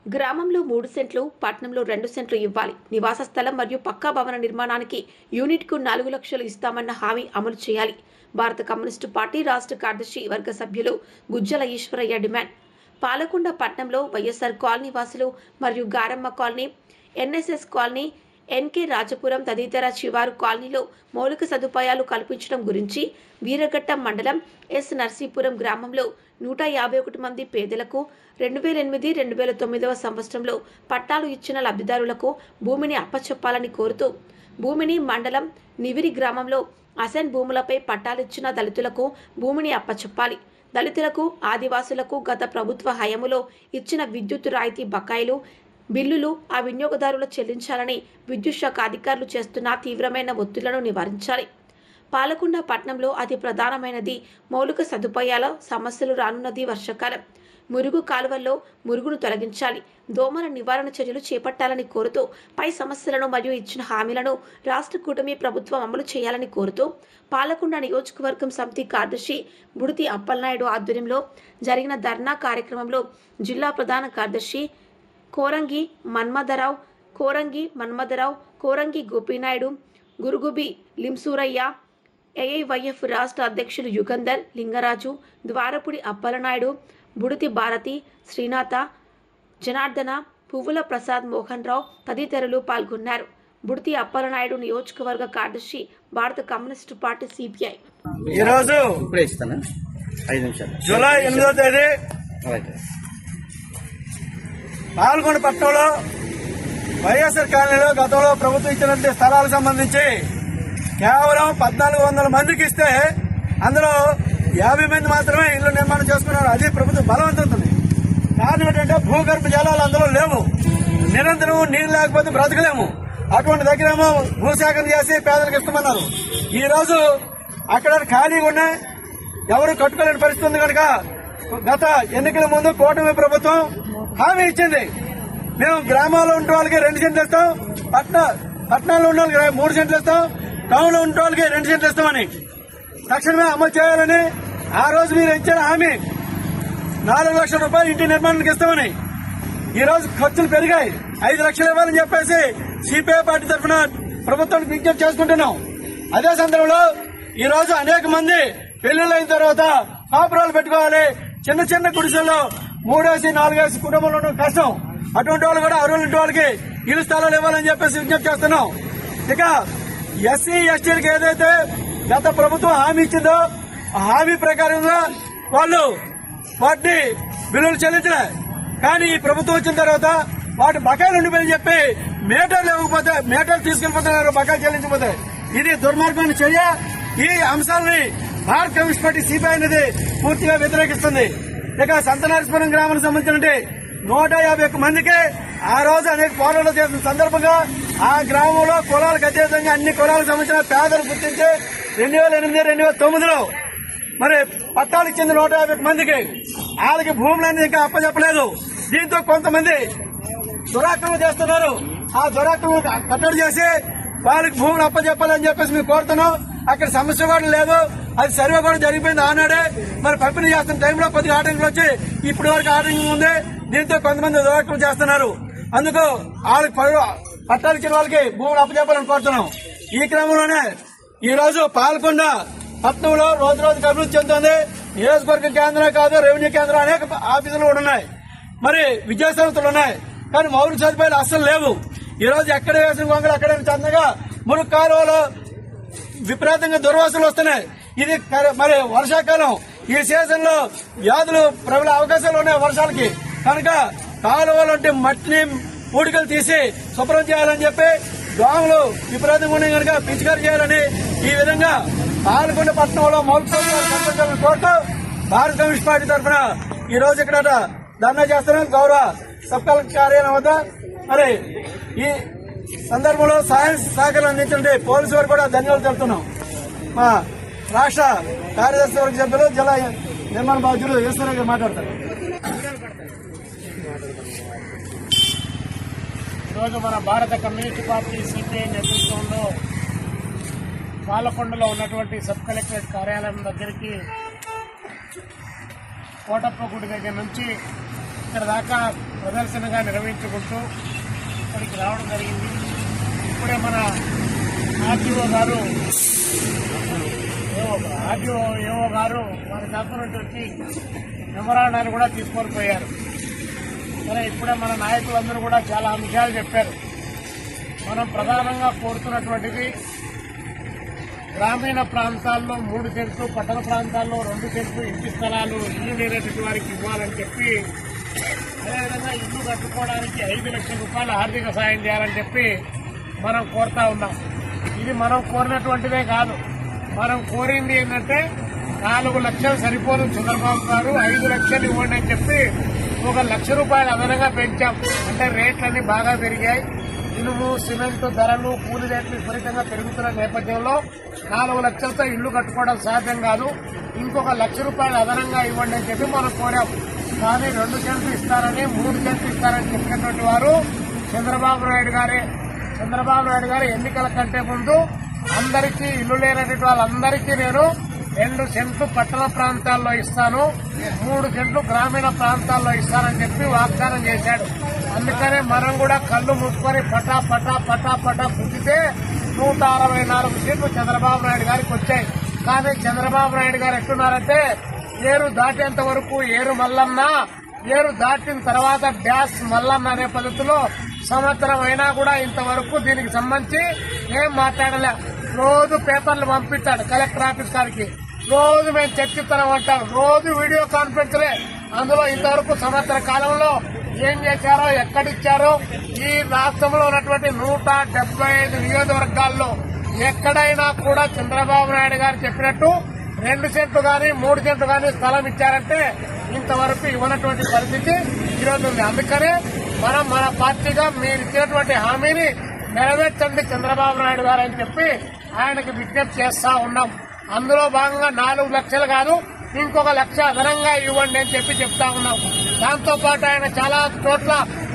గ్రామంలో 3 సెంట్లు, పట్టణంలో 2 సెంట్లు ఇవ్వాలి. నివాస స్థలం మరియు పక్కా భవన నిర్మాణానికి యూనిట్కు 4 లక్షలు ఇస్తామన్న హామీ అమలు చేయాలి. భారత కమ్యూనిస్టు పార్టీ రాష్ట్ర కార్యదర్శి వర్గ సభ్యులు గుజ్జల ఈశ్వరయ్య డిమాండ్. పాలకొండ పట్టణంలో వైఎస్ఆర్ కాలనీ వాసులు మరియు Garamma colony, NSS colony, NK Rajapuram తదితర శివారు కాలనీలో మౌలిక సదుపాయాలు కల్పించడం గురించి వీరఘట్టం మండలం ఎస్ నర్సీపురం గ్రామంలో 151 మంది పేదలకు 2008-2009 సంవత్సరంలో పట్టాలు ఇచ్చిన లబ్ధిదారులకు భూమిని అప్పచెప్పాలని కోరుతూ భూమిని మండలం నివిరి గ్రామంలో అసైన్ భూములపై పట్టాలిచ్చిన దళితులకు భూమిని అప్పచెప్పాలి. దళితులకు, ఆదివాసులకు గత ప్రభుత్వ హయాములో ఇచ్చిన విద్యుత్ రాయితీ బకాయిలు బిల్లులు ఆ వినియోగదారులు చెల్లించాలని విద్యుత్ శాఖ అధికారులు చేస్తున్న తీవ్రమైన ఒత్తిళ్లను నివారించాలి. పాలకొండ పట్టణంలో అతి ప్రధానమైనది మౌలిక సదుపాయాల సమస్యలు. రానున్నది వర్షాకాలం. మురుగు కాలువల్లో మురుగును తొలగించాలి. దోమల నివారణ చర్యలు చేపట్టాలని కోరుతూ పై సమస్యలను మరియు ఇచ్చిన హామీలను రాష్ట్ర కూటమి ప్రభుత్వం అమలు చేయాలని కోరుతూ పాలకొండ నియోజకవర్గం సమితి కార్యదర్శి బుడితి అప్పలనాయుడు ఆధ్వర్యంలో జరిగిన ధర్నా కార్యక్రమంలో జిల్లా ప్రధాన కార్యదర్శి కోరంగి మన్మథరావు, కోరంగి గోపీనాయుడు, గురుగుబి లింసూరయ్య, ఏఐవైఎఫ్ రాష్ట్ర అధ్యక్షులు యుగంధర్, లింగరాజు, ద్వారపుడి అప్పలనాయుడు, బుడితి భారతి, శ్రీనాథ, జనార్దన, పువ్వుల ప్రసాద్, మోహన్ రావు తదితరులు పాల్గొన్నారు. బుడితి అప్పలనాయుడు నియోజకవర్గ కార్యదర్శి, భారత కమ్యూనిస్టు పార్టీ సిపిఐ. ఈరోజు జూలై 8వ తేదీ పాల్గొండ పట్టణంలో వైఎస్ఆర్ కాలనీలో గతంలో ప్రభుత్వం ఇచ్చినటువంటి స్థలాలకు సంబంధించి కేవలం 1400 మందికి ఇస్తే అందులో 50 మంది మాత్రమే ఇళ్లు నిర్మాణం చేసుకున్నారు. అది ప్రభుత్వం బలవంతుంది. కారణం ఏంటంటే భూగర్భ జలాలు అందులో లేవు. నిరంతరం నీరు లేకపోతే బ్రతకలేము. అటువంటి దగ్గరేమో భూసేకరణ చేసి పేదలకు ఇస్తామన్నారు. ఈ రోజు అక్కడ ఖాళీగా ఉన్నాయి, ఎవరు కట్టుకోలేని పరిస్థితి ఉంది కనుక గత ఎన్నికల ముందు కూటమి ప్రభుత్వం హామీ ఇచ్చింది. మేము గ్రామాల్లో ఉండే వాళ్ళకి 2 సెంట్లు ఇస్తాం, పట్టణాల్లో ఉన్న వాళ్ళకి 3 సెంట్లు ఇస్తాం, టౌన్ లో ఉండే వాళ్ళకి 2 సెంట్లు ఇస్తామని తక్షణమే అమలు చేయాలని ఆ రోజు మీరు ఇచ్చిన హామీ 4 లక్షల రూపాయలు ఇంటి నిర్మాణానికి ఇస్తామని. ఈ రోజు ఖర్చులు పెరిగాయి. 5 లక్షలు ఇవ్వాలని చెప్పేసి సిపిఐ పార్టీ తరఫున ప్రభుత్వానికి విజ్ఞప్తి చేసుకుంటున్నాం. అదే సందర్భంలో ఈ రోజు అనేక మంది పెళ్లిళ్ళు అయిన తర్వాత కాపురాలు పెట్టుకోవాలి. చిన్న చిన్న గుడిసెల్లో 3 4 కుటుంబంలో ఉండడం కష్టం. అటువంటి వాళ్ళు కూడా అర్హులు వాళ్ళకి ఇరు స్థలాలు ఇవ్వాలని చెప్పేసి విజ్ఞప్తి చేస్తున్నాం. ఇక ఎస్సీ ఎస్టీలకు ఏదైతే గత ప్రభుత్వం హామీ ఇచ్చిందో ఆ హామీ ప్రకారంగా వాళ్ళు వాటిని బిల్లులు చెల్లించలే. కానీ ఈ ప్రభుత్వం వచ్చిన తర్వాత వాటి బకాయిలు ఉండిపోయి చెప్పి మేటర్లు ఇవ్వకపోతే మేటర్లు తీసుకెళ్లిపోతున్నారు, బకాయిలు చెల్లించకపోతే. ఇది దుర్మార్గమైన చర్య. ఈ అంశాలని భారత కమ్యూనిస్ట్ పార్టీ సిపిఐ అనేది పూర్తిగా వ్యతిరేకిస్తుంది. ఇక సంతనరసపురం గ్రామానికి సంబంధించిన 151 మందికి ఆ రోజు అనేక పోరాటాలు చేసిన సందర్భంగా ఆ గ్రామంలో కులాలకు అతీతంగా అన్ని కులాలకు సంబంధించిన పేదలు గుర్తించి 2008-2009లో మరి పట్టాలు ఇచ్చింది 151 మందికి. వాళ్ళకి భూములన్నీ ఇంకా అప్పచెప్పలేదు. దీంతో కొంతమంది దురాక్రమణ చేస్తున్నారు. ఆ దురాక్రమణ కట్టడి చేసి వాళ్ళకి భూములు అప్పచెప్పాలని చెప్పేసి మేము కోరుతున్నాం. అక్కడ సమస్య కూడా లేదు. అది సర్వే కూడా జరిగిపోయింది ఆనాడే. మరి పంపిణీ చేస్తున్న టైంలో కొద్దిగా ఆటంకులు వచ్చి ఇప్పటి వరకు ఆటంకం ఉంది. దీంతో కొంతమంది దురాక్రమణ చేస్తున్నారు. అందుకు వాళ్ళకి పట్టాలు ఇచ్చిన వాళ్ళకి భూములు అప్పచెప్పాలని కోరుతున్నాం. ఈ క్రమంలోనే ఈ రోజు పాల్గొండ పట్టణంలో రోజు రోజుకి అభివృద్ధి చెందుతుంది. నియోజకవర్గ కేంద్రం కాదు, రెవెన్యూ కేంద్రం అనేక ఆఫీసులు కూడా ఉన్నాయి, మరి విద్యా సంస్థలు ఉన్నాయి. కానీ మౌలిక సదుపాయాలు అస్సలు లేవు. ఈ రోజు ఎక్కడ వేసిన గొంగలు అక్కడే చందగా మురుగు కాలువలో విపరీతంగా దుర్వాసనలు వస్తున్నాయి. ఇది మరి వర్షాకాలం, ఈ సీజన్ లో వ్యాధులు ప్రబలే అవకాశాలు ఉన్నాయి వర్షాలకి. కనుక కాలువలు అంటే మట్టిని పూడికలు తీసి శుభ్రం చేయాలని చెప్పి దోమలు విపరీతంగా ఉన్నాయి కనుక పిచికారీ చేయాలని ఈ విధంగా పాల్గొండ పట్టణంలో మౌలిక సదుపాయాలు కల్పించాలని కోరుతూ భారత కమ్యూనిస్ట్ పార్టీ తరఫున ఈ రోజు ఇక్కడ ధర్నా చేస్తున్నాం గౌరవ సబ్ కలెక్టర్ కార్యాలయం వద్ద. మరి ఈ సందర్భంలో సహకారం అందించండి పోలీసు వారు కూడా ధన్యవాదాలు తెలుపుతున్నాం. మా రాష్ట్ర కార్యదర్శి వర్గ సభ్యులు జిల్లా నిర్మాణ బాధ్యులు ఈశ్వరరావు గారు మాట్లాడతారు. ఈరోజు మన భారత కమ్యూనిస్ట్ పార్టీ సిపిఐ నేతృత్వంలో పాలకొండలో ఉన్నటువంటి సబ్ కలెక్టరేట్ కార్యాలయం దగ్గరికి కోటప్ప గుడి దగ్గర నుంచి ఇక్కడ దాకా ప్రదర్శనగా నిర్వహించుకుంటూ ఇక్కడికి రావడం జరిగింది. ఇప్పుడే మన ఆర్టీఓ గారు ఏఓ గారు వారి తరఫు నుండి వచ్చి మెమోరాండాన్ని కూడా తీసుకొని పోయారు. సరే, ఇప్పుడే మన నాయకులందరూ కూడా చాలా అంశాలు చెప్పారు. మనం ప్రధానంగా కోరుతున్నటువంటిది గ్రామీణ ప్రాంతాల్లో 3 సెంట్లు, పట్టణ ప్రాంతాల్లో 2 సెంట్లు ఇంటి స్థలాలు ఇల్లు లేనటువంటి వారికి ఇవ్వాలని చెప్పి, అదేవిధంగా ఇల్లు కట్టుకోవడానికి 5 లక్షల రూపాయల ఆర్థిక సాయం చేయాలని చెప్పి మనం కోరుతా ఉన్నాం. ఇది మనం కోరినటువంటిదే కాదు. మనం కోరింది ఏంటంటే 4 లక్షలు సరిపోదు చంద్రబాబు గారు, 5 లక్షలు ఇవ్వండి అని చెప్పి 1 లక్ష రూపాయలు అదనంగా పెంచాం. అంటే రేట్లన్నీ బాగా పెరిగాయి. ఇనుము, సిమెంట్ ధరలు, కూలి రేట్లు విపరీతంగా పెరుగుతున్న నేపథ్యంలో 4 లక్షలతో ఇల్లు కట్టుకోవడం సాధ్యం కాదు. ఇంకొక 1 లక్ష రూపాయలు అదనంగా ఇవ్వండి అని చెప్పి మనం కోరాం. కానీ 2 సెంట్లు ఇస్తారని, 3 సెంట్లు ఇస్తారని చెప్పినటువంటి వారు చంద్రబాబు నాయుడు గారే. చంద్రబాబు నాయుడు గారు ఎన్నికల కంటే ముందు అందరికీ ఇల్లు లేనటువంటి వాళ్ళందరికీ నేను 2 సెంట్లు పట్టణ ప్రాంతాల్లో ఇస్తాను, 3 సెంట్లు గ్రామీణ ప్రాంతాల్లో ఇస్తానని చెప్పి వాగ్దానం చేశాడు. అందుకనే మనం కూడా కళ్ళు మూసుకొని పటా పటా పటా పటా పుట్టితే 164 సీట్లు చంద్రబాబు నాయుడు గారికి వచ్చాయి. కానీ చంద్రబాబు నాయుడు గారు ఎట్టున్నారంటే, ఏరు దాటేంత వరకు ఏరు మల్లన్న, ఏరు దాటిన తర్వాత డ్యాష్ మల్లన్న అనే పద్ధతిలో సంవత్సరం అయినా కూడా ఇంతవరకు దీనికి సంబంధించి ఏం మాట్లాడలే. రోజు పేపర్లు పంపిస్తాడు కలెక్టర్ ఆఫీస్ గారికి, రోజు మేము చర్చిస్తున్నాం అంటాం, రోజు వీడియో కాన్ఫరెన్స్లే. అందులో ఇంతవరకు సంవత్సర కాలంలో ఏం చేశారో, ఎక్కడిచ్చారో, ఈ రాష్ట్రంలో ఉన్నటువంటి 175 నియోజకవర్గాల్లో ఎక్కడైనా కూడా చంద్రబాబు నాయుడు గారు చెప్పినట్టు 2 సెంట్లు గాని 3 సెంట్లు గాని స్థలం ఇచ్చారంటే ఇంతవరకు ఇవ్వనటువంటి పరిస్థితి ఈరోజు ఉంది. అందుకనే మనం మన పార్టీగా మీరు ఇచ్చినటువంటి హామీని నెరవేర్చండి చంద్రబాబు నాయుడు గారు అని చెప్పి ఆయనకు విజ్ఞప్తి చేస్తా ఉన్నాం. అందులో భాగంగా 4 లక్షలు కాదు, ఇంకొక 1 లక్ష అదనంగా ఇవ్వండి అని చెప్పి చెప్తా ఉన్నాం. దాంతో పాటు ఆయన చాలా చోట్ల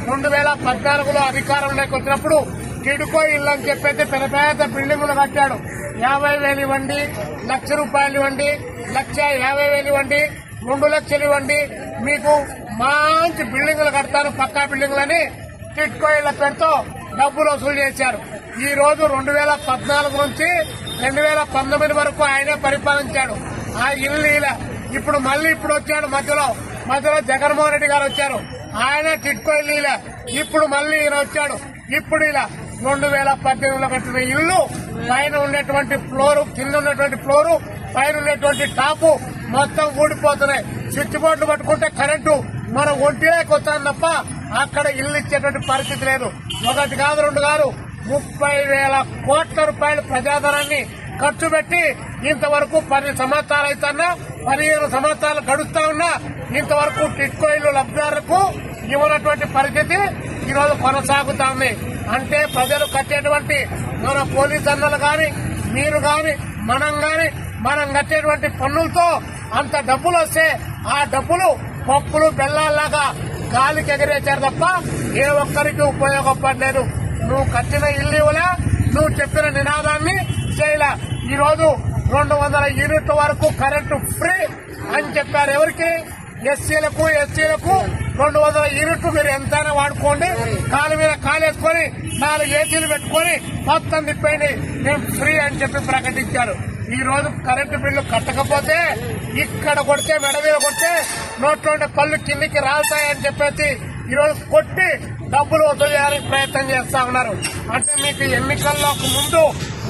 2014లో అధికారంలోకి వచ్చినప్పుడు టిడ్కో ఇల్లు అని చెప్పేసి పెద్ద పెద్ద బిల్డింగులు కట్టాడు. 50,000 ఇవ్వండి, 1 లక్ష రూపాయలు ఇవ్వండి, 1,50,000 ఇవ్వండి, 2 లక్షలు ఇవ్వండి, మీకు మంచి బిల్డింగులు కడతాను, పక్కా బిల్డింగులని టిడ్కో ఇళ్ల పేరుతో డబ్బులు వసూలు చేశారు. ఈ రోజు 2014 నుంచి 2019 వరకు ఆయనే పరిపాలించాడు. ఆ ఇల్లు ఇలా ఇప్పుడు మళ్ళీ ఇప్పుడు వచ్చాడు, మధ్యలో జగన్మోహన్ రెడ్డి గారు వచ్చారు, ఆయన టిడ్కో ఇల్లు ఇలా ఇప్పుడు మళ్ళీ ఈయన వచ్చాడు. ఇప్పుడు ఇలా 2018లో కట్టిన ఇల్లు పైన ఉండేటువంటి ఫ్లోరు, కింద ఉన్నటువంటి ఫ్లోరు, పైన ఉండేటువంటి టాపు మొత్తం ఊడిపోతున్నాయి. స్విచ్ బోర్డులు పట్టుకుంటే కరెంటు మన ఒంటిలోకి వస్తాను తప్ప అక్కడ ఇల్లు ఇచ్చేటువంటి పరిస్థితి లేదు. 1 కాదు 2 కాదు 30,000 కోట్ల రూపాయల ప్రజాధనాన్ని ఖర్చు పెట్టి ఇంతవరకు 10 సంవత్సరాలు అవుతున్నా, 15 సంవత్సరాలు గడుస్తా ఉన్నా ఇంతవరకు టిడ్కో ఇల్లు లబ్ధిదారులకు ఇవ్వనటువంటి పరిస్థితి ఈరోజు కొనసాగుతా ఉంది. అంటే ప్రజలు కట్టేటువంటి మన పోలీస్ అన్నలు గాని, మీరు గాని, మనం కట్టేటువంటి పన్నులతో అంత డబ్బులు వస్తే ఆ డబ్బులు పప్పులు బెల్లాల్లాగా గాలికి ఎగరేశారు తప్ప ఏ ఒక్కరికి ఉపయోగపడలేదు. నువ్వు కట్టిన ఇల్లు ఇవ్వలే, నువ్వు చెప్పిన నినాదాన్ని చేయలే. ఈ రోజు 200 యూనిట్ల వరకు కరెంటు ఫ్రీ అని చెప్పారు. ఎవరికి? ఎస్సీలకు, ఎస్టీలకు 200 యూనిట్లు మీరు ఎంతైనా వాడుకోండి, కాలు మీద కాలేసుకొని 4 ఏసీలు పెట్టుకొని మొత్తం తిప్పండి, మేము ఫ్రీ అని చెప్పి ప్రకటించారు. ఈ రోజు కరెంటు బిల్లు కట్టకపోతే ఇక్కడ కొడితే, మెడ మీద కొడితే నోట్లో ఉండే పళ్ళు కిందికి రాలుతాయని చెప్పేసి ఈ రోజు కొట్టి డబ్బులు వసూలు చేయడానికి ప్రయత్నం చేస్తా ఉన్నారు. అంటే మీకు ఎన్నికల్లో ముందు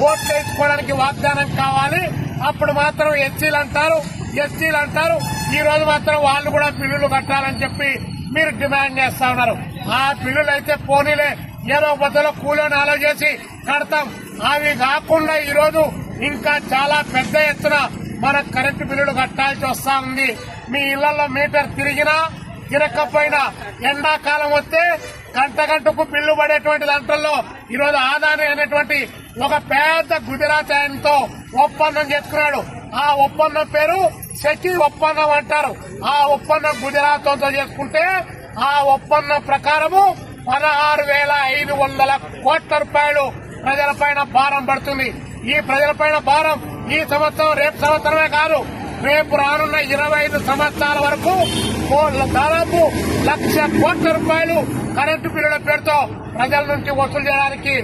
ఓట్లు వేసుకోవడానికి వాగ్దానం కావాలి, అప్పుడు మాత్రం ఎస్సీలు అంటారు. ఈ రోజు మాత్రం వాళ్ళు కూడా బిల్లులు కట్టాలని చెప్పి మీరు డిమాండ్ చేస్తా ఉన్నారు. ఆ బిల్లులు అయితే పోనీలే, ఏదో బద్దలో కూలీని ఆలోచించి కడతాం. అవి కాకుండా ఈ రోజు ఇంకా చాలా పెద్ద ఎత్తున మన కరెంటు బిల్లులు కట్టాల్సి వస్తా ఉంది. మీ ఇళ్లలో మీటర్ తిరగకపోయినా ఎండాకాలం వస్తే గంటకు బిల్లు పడేటువంటి దాంట్లో ఈరోజు ఆదాని అనేటువంటి ఒక పెద్ద గుజరాత్ ఆయనతో ఒప్పందం చేసుకున్నాడు. ఆ ఒప్పందం పేరు సెకి ఒప్పందం అంటారు. ఆ ఒప్పందం గుజరాత్ తో చేసుకుంటే ఆ ఒప్పందం ప్రకారము 16,500 కోట్ల రూపాయలు ప్రజలపైన భారం పడుతుంది. ఈ ప్రజలపైన భారం ఈ సంవత్సరం, రేపు సంవత్సరమే కాదు, రేపు రానున్న 25 సంవత్సరాల వరకు దాదాపు 1,00,000 కోట్ల రూపాయలు కరెంటు బిల్లుల పేరుతో ప్రజల నుంచి వసూలు చేయడానికి